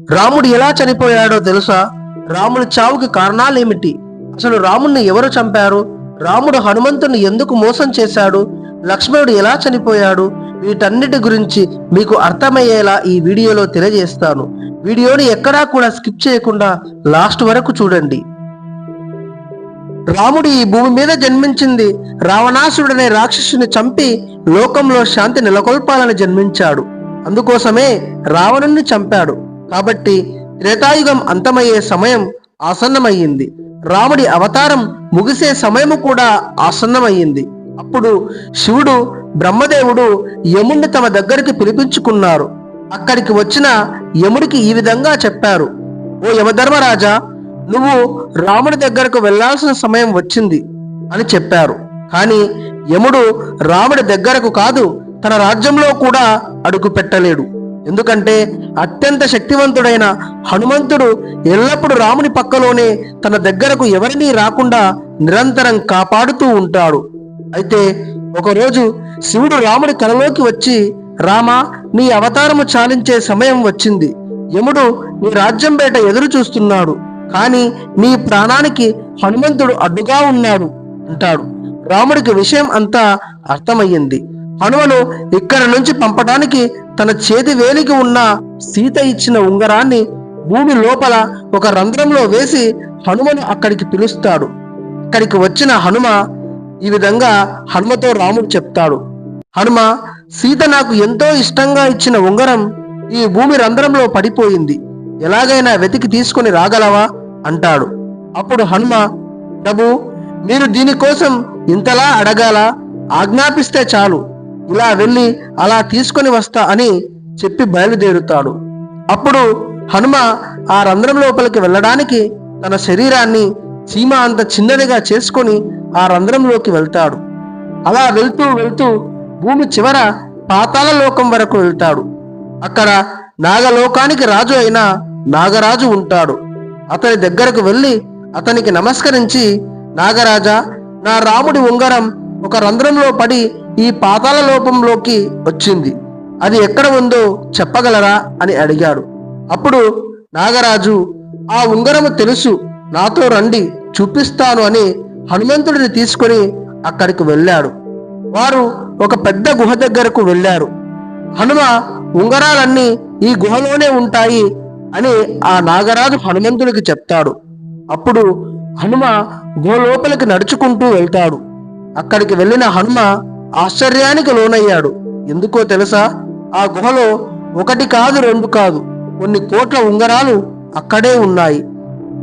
రాముడు ఎలా చనిపోయాడో తెలుసా? రాముడి చావుకి కారణాలేమిటి? అసలు రాముణ్ణి ఎవరు చంపారు? రాముడు హనుమంతుని ఎందుకు మోసం చేశాడు? లక్ష్మణుడు ఎలా చనిపోయాడు? వీటన్నిటి గురించి మీకు అర్థమయ్యేలా ఈ వీడియోలో తెలియజేస్తాను. వీడియోని ఎక్కడా కూడా స్కిప్ చేయకుండా లాస్ట్ వరకు చూడండి. రాముడు ఈ భూమి మీద జన్మించింది రావణాసురుడనే రాక్షసుని చంపి లోకంలో శాంతి నెలకొల్పాలని జన్మించాడు. అందుకోసమే రావణుణ్ణి చంపాడు. కాబట్టి త్రేతాయుగం అంతమయ్యే సమయం ఆసన్నమయ్యింది. రాముడి అవతారం ముగిసే సమయము కూడా ఆసన్నమయ్యింది. అప్పుడు శివుడు, బ్రహ్మదేవుడు యముణ్ణి తమ దగ్గరికి పిలిపించుకున్నారు. అక్కడికి వచ్చిన యముడికి ఈ విధంగా చెప్పారు: ఓ యమధర్మరాజా, నువ్వు రాముడి దగ్గరకు వెళ్లాల్సిన సమయం వచ్చింది అని చెప్పారు. కానీ యముడు రాముడి దగ్గరకు కాదు, తన రాజ్యంలో కూడా అడుగు పెట్టలేడు. ఎందుకంటే అత్యంత శక్తివంతుడైన హనుమంతుడు ఎల్లప్పుడూ రాముని పక్కలోనే తన దగ్గరకు ఎవరినీ రాకుండా నిరంతరం కాపాడుతూ ఉంటాడు. అయితే ఒకరోజు శివుడు రాముడి కలలోకి వచ్చి, రామా, నీ అవతారము చాలించే సమయం వచ్చింది. యముడు నీ రాజ్యం బయట ఎదురు చూస్తున్నాడు. కానీ నీ ప్రాణానికి హనుమంతుడు అడ్డుగా ఉన్నాడు అంటాడు. రాముడికి విషయం అంతా అర్థమయ్యింది. హనుమను ఇక్కడి నుంచి పంపడానికి తన చేతి వేలికి ఉన్న సీత ఇచ్చిన ఉంగరాన్ని భూమి లోపల ఒక రంధ్రంలో వేసి హనుమను అక్కడికి పిలుస్తాడు. అక్కడికి వచ్చిన హనుమ ఈ విధంగా హనుమతో రాముడు చెప్తాడు: హనుమ, సీత నాకు ఎంతో ఇష్టంగా ఇచ్చిన ఉంగరం ఈ భూమి రంధ్రంలో పడిపోయింది. ఎలాగైనా వెతికి తీసుకుని రాగలవా అంటాడు. అప్పుడు హనుమ, ప్రభు, మీరు దీనికోసం ఇంతలా అడగాల? ఆజ్ఞాపిస్తే చాలు, ఇలా వెళ్ళి అలా తీసుకొని వస్తా అని చెప్పి బయలుదేరుతాడు. అప్పుడు హనుమ ఆ రంధ్రం లోపలికి వెళ్ళడానికి తన శరీరాన్ని చీమ అంత చిన్నదిగా చేసుకొని ఆ రంధ్రంలోకి వెళ్తాడు. అలా వెళ్తూ వెళ్తూ భూమి చివర పాతాళ లోకం వరకు వెళ్తాడు. అక్కడ నాగలోకానికి రాజు అయిన నాగరాజు ఉంటాడు. అతని దగ్గరకు వెళ్ళి అతనికి నమస్కరించి, నాగరాజా, నా రాముడి ఉంగరం ఒక రంధ్రంలో పడి ఈ పాతాళ లోకంలోకి వచ్చింది. అది ఎక్కడ ఉందో చెప్పగలరా అని అడిగాడు. అప్పుడు నాగరాజు, ఆ ఉంగరము తెలుసు, నాతో రండి, చూపిస్తాను అని హనుమంతుడిని తీసుకొని అక్కడికి వెళ్ళాడు. వారు ఒక పెద్ద గుహ దగ్గరకు వెళ్ళారు. హనుమ, ఉంగరాలన్నీ ఈ గుహలోనే ఉంటాయి అని ఆ నాగరాజు హనుమంతుడికి చెప్తాడు. అప్పుడు హనుమ గుహ లోపలికి నడుచుకుంటూ వెళ్తాడు. అక్కడికి వెళ్ళిన హనుమ ఆశ్చర్యానికి లోనయ్యాడు. ఎందుకో తెలుసా? ఆ గుహలో ఒకటి కాదు, రెండు కాదు, కొన్ని కోట్ల ఉంగరాలు అక్కడే ఉన్నాయి.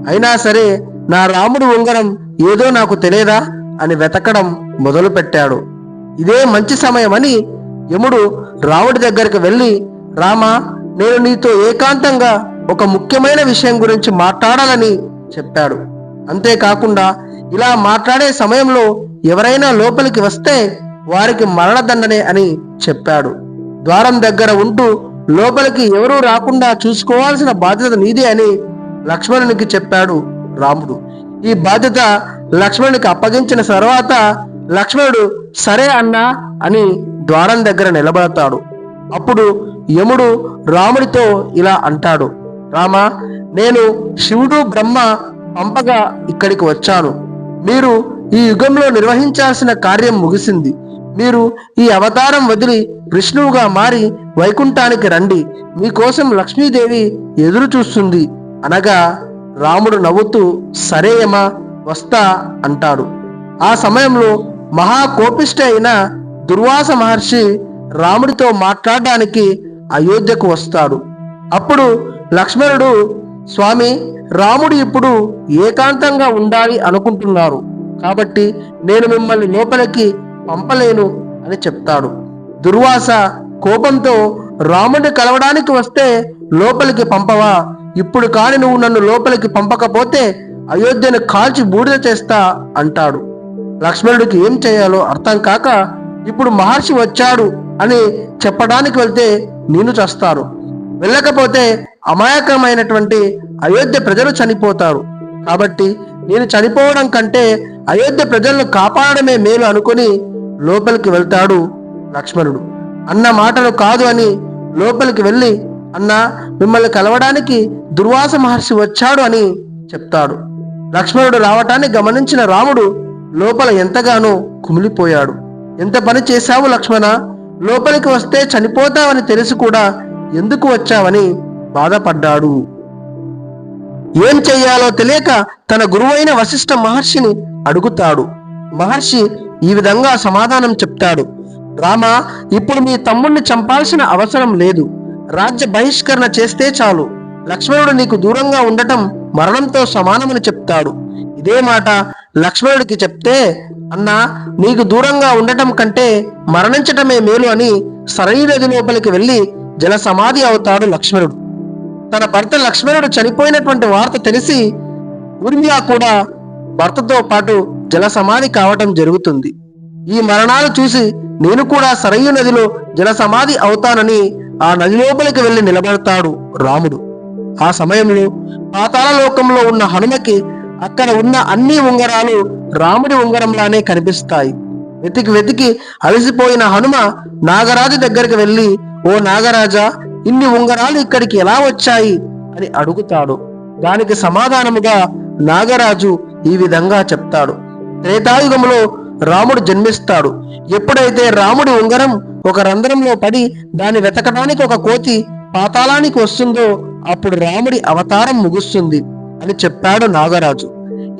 అయినా సరే నా రాముడి ఉంగరం ఏదో నాకు తెలియదా అని వెతకడం మొదలు పెట్టాడు. ఇదే మంచి సమయమని యముడు రాముడి దగ్గరికి వెళ్ళి, రామా, నేను నీతో ఏకాంతంగా ఒక ముఖ్యమైన విషయం గురించి మాట్లాడాలని చెప్పాడు. అంతేకాకుండా ఇలా మాట్లాడే సమయంలో ఎవరైనా లోపలికి వస్తే వారికి మరణదండనే అని చెప్పాడు. ద్వారం దగ్గర ఉంటూ లోపలికి ఎవరూ రాకుండా చూసుకోవాల్సిన బాధ్యత నీదే అని లక్ష్మణునికి చెప్పాడు రాముడు. ఈ బాధ్యత లక్ష్మణునికి అప్పగించిన తర్వాత లక్ష్మణుడు సరే అన్నా అని ద్వారం దగ్గర నిలబడతాడు. అప్పుడు యముడు రాముడితో ఇలా అంటాడు: రామా, నేను శివుడు, బ్రహ్మ పంపగా ఇక్కడికి వచ్చాను. మీరు ఈ యుగంలో నిర్వహించాల్సిన కార్యం ముగిసింది. మీరు ఈ అవతారం వదిలి విష్ణువుగా మారి వైకుంఠానికి రండి. మీకోసం లక్ష్మీదేవి ఎదురు చూస్తుంది అనగా రాముడు నవ్వుతూ సరేయమా, వస్తా అంటాడు. ఆ సమయంలో మహాకోపిష్ఠ అయిన దుర్వాస మహర్షి రాముడితో మాట్లాడడానికి అయోధ్యకు వస్తాడు. అప్పుడు లక్ష్మణుడు, స్వామి, రాముడు ఇప్పుడు ఏకాంతంగా ఉండాలి అనుకుంటున్నారు, కాబట్టి నేను మిమ్మల్ని లోపలికి పంపలేను అని చెప్తాడు. దుర్వాస కోపంతో, రాముడిని కలవడానికి వస్తే లోపలికి పంపవా? ఇప్పుడు కాని నువ్వు నన్ను లోపలికి పంపకపోతే అయోధ్యను కాల్చి బూడిద చేస్తా అంటాడు. లక్ష్మణుడికి ఏం చేయాలో అర్థం కాక, ఇప్పుడు మహర్షి వచ్చాడు అని చెప్పడానికి వెళ్తే నేను చస్తాను, వెళ్ళకపోతే అమాయకమైనటువంటి అయోధ్య ప్రజలు చనిపోతారు, కాబట్టి నేను చనిపోవడం కంటే అయోధ్య ప్రజలను కాపాడమే మేలు అనుకుని లోపలికి వెళ్తాడు లక్ష్మణుడు. అన్న మాటలు కాదు అని లోపలికి వెళ్ళి అన్నా, మిమ్మల్ని కలవడానికి దుర్వాస మహర్షి వచ్చాడు అని చెప్తాడు. లక్ష్మణుడు రావటాన్ని గమనించిన రాముడు లోపల ఎంతగానో కుమిలిపోయాడు. ఎంత పని చేశావు లక్ష్మణ, లోపలికి వస్తే చనిపోతావని తెలిసి కూడా ఎందుకు వచ్చావని బాధపడ్డాడు. ఏం చెయ్యాలో తెలియక తన గురువైన వశిష్ఠ మహర్షిని అడుగుతాడు. మహర్షి ఈ విధంగా సమాధానం చెప్తాడు. రామ, ఇప్పుడు మీ తమ్ముణ్ణి చంపాల్సిన అవసరం లేదు. రాజ్య బహిష్కరణ చేస్తే చాలు. లక్ష్మణుడు నీకు దూరంగా ఉండటం మరణంతో సమానమని చెప్తాడు. ఇదే మాట లక్ష్మణుడికి చెప్తే, అన్నా, నీకు దూరంగా ఉండటం కంటే మరణించటమే మేలు అని సరయూ నది లోపలికి వెళ్లి జల సమాధి అవుతాడు లక్ష్మణుడు. తన భర్త లక్ష్మణుడు చనిపోయినటువంటి వార్త తెలిసి ఊర్మిళ కూడా భర్తతో పాటు జల సమాధి కావటం జరుగుతుంది. ఈ మరణాలు చూసి నేను కూడా సరయూ నదిలో జల సమాధి అవుతానని ఆ నది లోపలికి వెళ్లి నిలబడతాడు రాముడు. ఆ సమయంలో పాతాళ లోకంలో ఉన్న హనుమకి అక్కడ ఉన్న అన్ని ఉంగరాలు రాముడి ఉంగరంలానే కనిపిస్తాయి. వెతికి వెతికి అలసిపోయిన హనుమ నాగరాజు దగ్గరికి వెళ్లి, ఓ నాగరాజా, ఇన్ని ఉంగరాలు ఇక్కడికి ఎలా వచ్చాయి అని అడుగుతాడు. దానికి సమాధానముగా నాగరాజు ఈ విధంగా చెప్తాడు. త్రేతాయుగంలో రాముడు జన్మిస్తాడు. ఎప్పుడైతే రాముడి ఉంగరం ఒక రంధ్రంలో పడి దాన్ని వెతకడానికి ఒక కోతి పాతాళానికి వస్తుందో అప్పుడు రాముడి అవతారం ముగుస్తుంది అని చెప్పాడు నాగరాజు.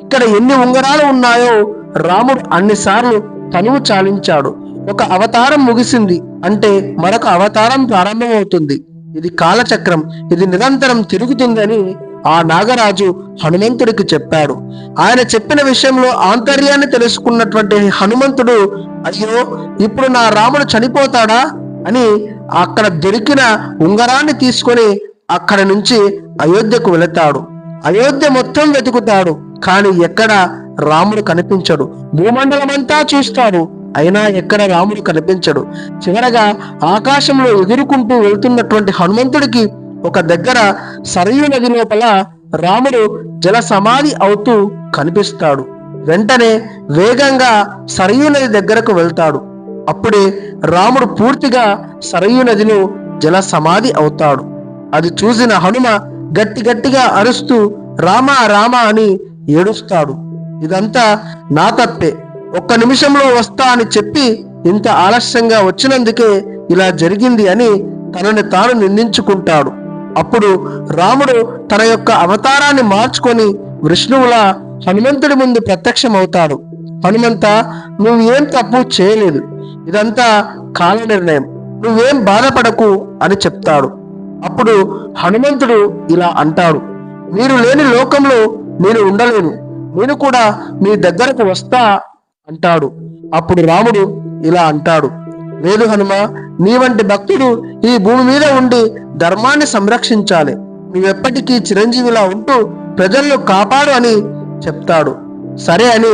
ఇక్కడ ఎన్ని ఉంగరాలు ఉన్నాయో రాముడు అన్నిసార్లు తనువు చాలించాడు. ఒక అవతారం ముగిసింది అంటే మరొక అవతారం ప్రారంభమవుతుంది. ఇది కాలచక్రం, ఇది నిరంతరం తిరుగుతుందని ఆ నాగరాజు హనుమంతుడికి చెప్పాడు. ఆయన చెప్పిన విషయంలో ఆంతర్యాన్ని తెలుసుకున్నటువంటి హనుమంతుడు, అయ్యో, ఇప్పుడు నా రాముడు చనిపోతాడా అని అక్కడ దొరికిన ఉంగరాన్ని తీసుకొని అక్కడి నుంచి అయోధ్యకు వెళతాడు. అయోధ్య మొత్తం వెతుకుతాడు, కానీ ఎక్కడ రాముడు కనిపించడు. భూమండలమంతా చూస్తాడు, అయినా ఎక్కడ రాముడు కనిపించడు. చివరగా ఆకాశంలో ఎగురుకుంటూ వెళ్తున్నటువంటి హనుమంతుడికి ఒక దగ్గర సరయూ నది లోపల రాముడు జల సమాధి అవుతూ కనిపిస్తాడు. వెంటనే వేగంగా సరయూ నది దగ్గరకు వెళ్తాడు. అప్పుడే రాముడు పూర్తిగా సరయూ నదిలో జల సమాధి అవుతాడు. అది చూసిన హనుమ గట్టి గట్టిగా అరుస్తూ రామ రామ అని ఏడుస్తాడు. ఇదంతా నా తప్పే, ఒక్క నిమిషంలో వస్తా అని చెప్పి ఇంత ఆలస్యంగా వచ్చినందుకే ఇలా జరిగింది అని తనని తాను నిందించుకుంటాడు. అప్పుడు రాముడు తన యొక్క అవతారాన్ని మార్చుకొని విష్ణువులా హనుమంతుడి ముందు ప్రత్యక్షమవుతాడు. హనుమంత, నువ్వేం తప్పు చేయలేదు, ఇదంతా కాల నిర్ణయం, నువ్వేం బాధపడకు అని చెప్తాడు. అప్పుడు హనుమంతుడు ఇలా అంటాడు, మీరు లేని లోకంలో నేను ఉండలేను, నేను కూడా మీ దగ్గరకు వస్తా అంటాడు. అప్పుడు రాముడు ఇలా అంటాడు, లేదు హనుమ, నీ వంటి భక్తుడు ఈ భూమి మీద ఉండి ధర్మాన్ని సంరక్షించాలి, నువ్వెప్పటికీ చిరంజీవిలా ఉంటూ ప్రజలను కాపాడు అని చెప్తాడు. సరే అని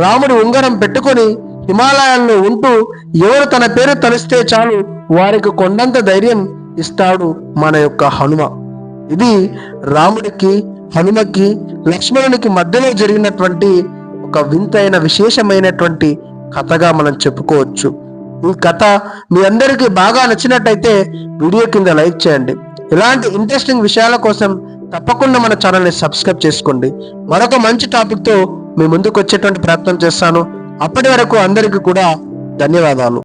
రాముడు ఉంగరం పెట్టుకొని హిమాలయాల్లో ఉంటూ ఎవరు తన పేరు తలిస్తే చాలు వారికి కొండంత ధైర్యం ఇస్తాడు మన యొక్క హనుమ. ఇది రాముడికి, హనుమకి, లక్ష్మణునికి మధ్యలో జరిగినటువంటి ఒక వింతైన విశేషమైనటువంటి కథగా మనం చెప్పుకోవచ్చు. ఈ కథ మీ అందరికీ బాగా నచ్చినట్టయితే వీడియో కింద లైక్ చేయండి. ఇలాంటి ఇంట్రెస్టింగ్ విషయాల కోసం తప్పకుండా మన ఛానల్ని సబ్స్క్రైబ్ చేసుకోండి. మరొక మంచి టాపిక్తో మీ ముందుకు వచ్చేటువంటి ప్రయత్నం చేస్తాను. అప్పటి వరకు అందరికీ కూడా ధన్యవాదాలు.